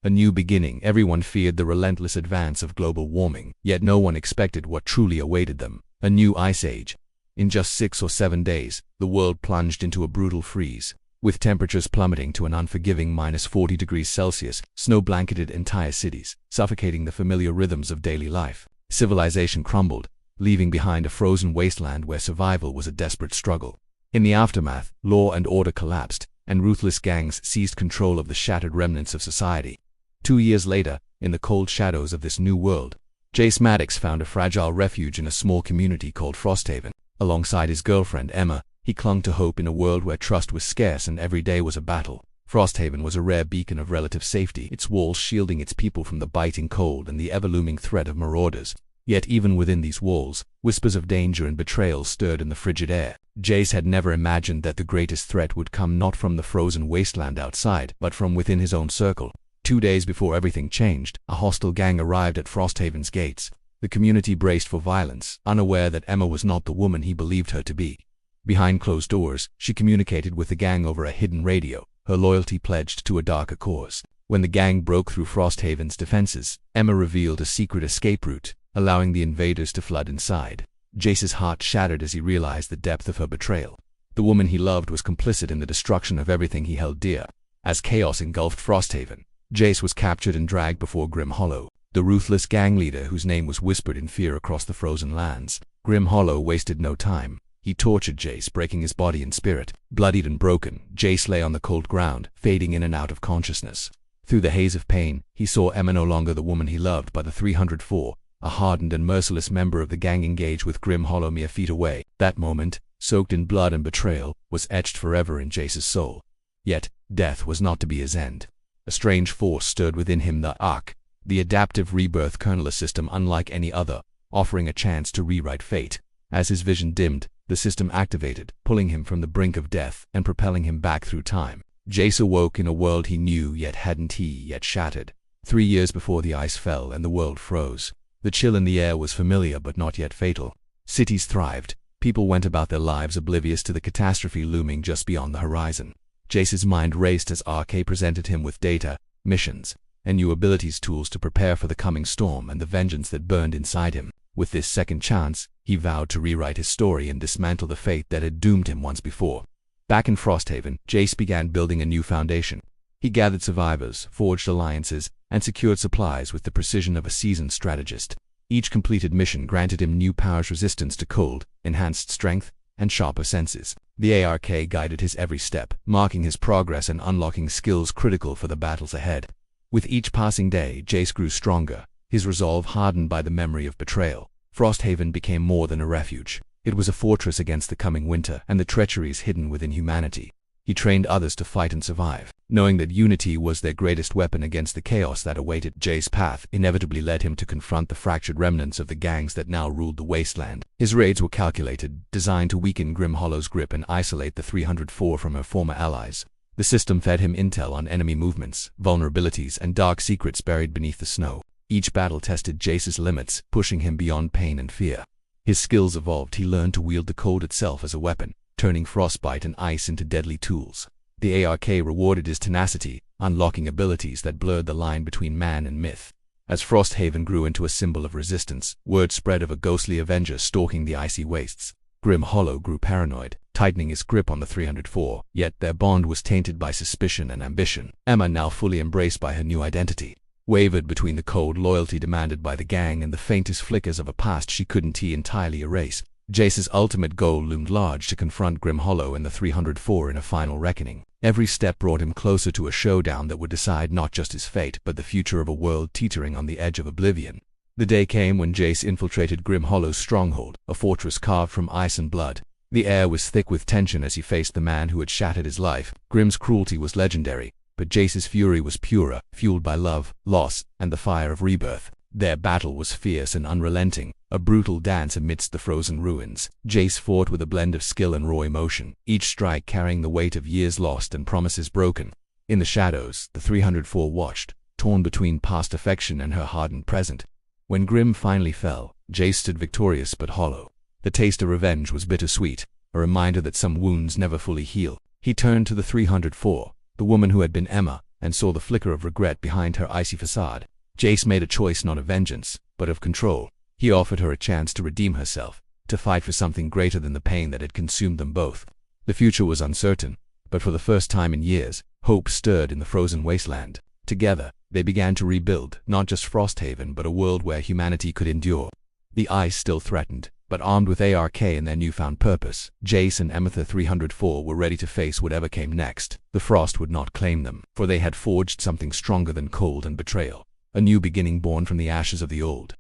A new beginning. Everyone feared the relentless advance of global warming, yet no one expected what truly awaited them: a new ice age. In just 6 or 7 days, the world plunged into a brutal freeze, with temperatures plummeting to an unforgiving -40°C. Snow blanketed entire cities, suffocating the familiar rhythms of daily life. Civilization crumbled, leaving behind a frozen wasteland where survival was a desperate struggle. In the aftermath, law and order collapsed, and ruthless gangs seized control of the shattered remnants of society. 2 years later, in the cold shadows of this new world, Jace Maddox found a fragile refuge in a small community called Frosthaven. Alongside his girlfriend Emma, he clung to hope in a world where trust was scarce and every day was a battle. Frosthaven was a rare beacon of relative safety, its walls shielding its people from the biting cold and the ever-looming threat of marauders. Yet even within these walls, whispers of danger and betrayal stirred in the frigid air. Jace had never imagined that the greatest threat would come not from the frozen wasteland outside, but from within his own circle. 2 days before everything changed, a hostile gang arrived at Frosthaven's gates. The community braced for violence, unaware that Emma was not the woman he believed her to be. Behind closed doors, she communicated with the gang over a hidden radio, her loyalty pledged to a darker cause. When the gang broke through Frosthaven's defenses, Emma revealed a secret escape route, allowing the invaders to flood inside. Jace's heart shattered as he realized the depth of her betrayal. The woman he loved was complicit in the destruction of everything he held dear. As chaos engulfed Frosthaven, Jace was captured and dragged before Grim Hollow, the ruthless gang leader whose name was whispered in fear across the frozen lands. Grim Hollow wasted no time. He tortured Jace, breaking his body and spirit. Bloodied and broken, Jace lay on the cold ground, fading in and out of consciousness. Through the haze of pain, he saw Emma no longer the woman he loved, but the 304, a hardened and merciless member of the gang engaged with Grim Hollow mere feet away. That moment, soaked in blood and betrayal, was etched forever in Jace's soul. Yet, death was not to be his end. A strange force stirred within him, the Ark, the adaptive rebirth kernel system unlike any other, offering a chance to rewrite fate. As his vision dimmed, the system activated, pulling him from the brink of death and propelling him back through time. Jace awoke in a world he knew yet hadn't he yet shattered. 3 years before the ice fell and the world froze. The chill in the air was familiar but not yet fatal. Cities thrived. People went about their lives oblivious to the catastrophe looming just beyond the horizon. Jace's mind raced as RK presented him with data, missions, and new abilities, tools to prepare for the coming storm and the vengeance that burned inside him. With this second chance, he vowed to rewrite his story and dismantle the fate that had doomed him once before. Back in Frosthaven, Jace began building a new foundation. He gathered survivors, forged alliances, and secured supplies with the precision of a seasoned strategist. Each completed mission granted him new powers: resistance to cold, enhanced strength, and sharper senses. The ARK guided his every step, marking his progress and unlocking skills critical for the battles ahead. With each passing day, Jace grew stronger, his resolve hardened by the memory of betrayal. Frosthaven became more than a refuge. It was a fortress against the coming winter and the treacheries hidden within humanity. He trained others to fight and survive, knowing that unity was their greatest weapon against the chaos that awaited. Jace's path inevitably led him to confront the fractured remnants of the gangs that now ruled the wasteland. His raids were calculated, designed to weaken Grim Hollow's grip and isolate the 304 from her former allies. The system fed him intel on enemy movements, vulnerabilities, and dark secrets buried beneath the snow. Each battle tested Jace's limits, pushing him beyond pain and fear. His skills evolved. He learned to wield the cold itself as a weapon, turning frostbite and ice into deadly tools. The ARK rewarded his tenacity, unlocking abilities that blurred the line between man and myth. As Frosthaven grew into a symbol of resistance, word spread of a ghostly avenger stalking the icy wastes. Grim Hollow grew paranoid, tightening his grip on the 304, yet their bond was tainted by suspicion and ambition. Emma, now fully embraced by her new identity, wavered between the cold loyalty demanded by the gang and the faintest flickers of a past she couldn't entirely erase. Jace's ultimate goal loomed large: to confront Grim Hollow and the 304 in a final reckoning. Every step brought him closer to a showdown that would decide not just his fate, but the future of a world teetering on the edge of oblivion. The day came when Jace infiltrated Grim Hollow's stronghold, a fortress carved from ice and blood. The air was thick with tension as he faced the man who had shattered his life. Grim's cruelty was legendary, but Jace's fury was purer, fueled by love, loss, and the fire of rebirth. Their battle was fierce and unrelenting, a brutal dance amidst the frozen ruins. Jace fought with a blend of skill and raw emotion, each strike carrying the weight of years lost and promises broken. In the shadows, the 304 watched, torn between past affection and her hardened present. When Grim finally fell, Jace stood victorious but hollow. The taste of revenge was bittersweet, a reminder that some wounds never fully heal. He turned to the 304, the woman who had been Emma, and saw the flicker of regret behind her icy facade. Jace made a choice not of vengeance, but of control. He offered her a chance to redeem herself, to fight for something greater than the pain that had consumed them both. The future was uncertain, but for the first time in years, hope stirred in the frozen wasteland. Together, they began to rebuild, not just Frosthaven but a world where humanity could endure. The ice still threatened, but armed with ARK and their newfound purpose, Jace and Amethyr 304 were ready to face whatever came next. The frost would not claim them, for they had forged something stronger than cold and betrayal. A new beginning born from the ashes of the old.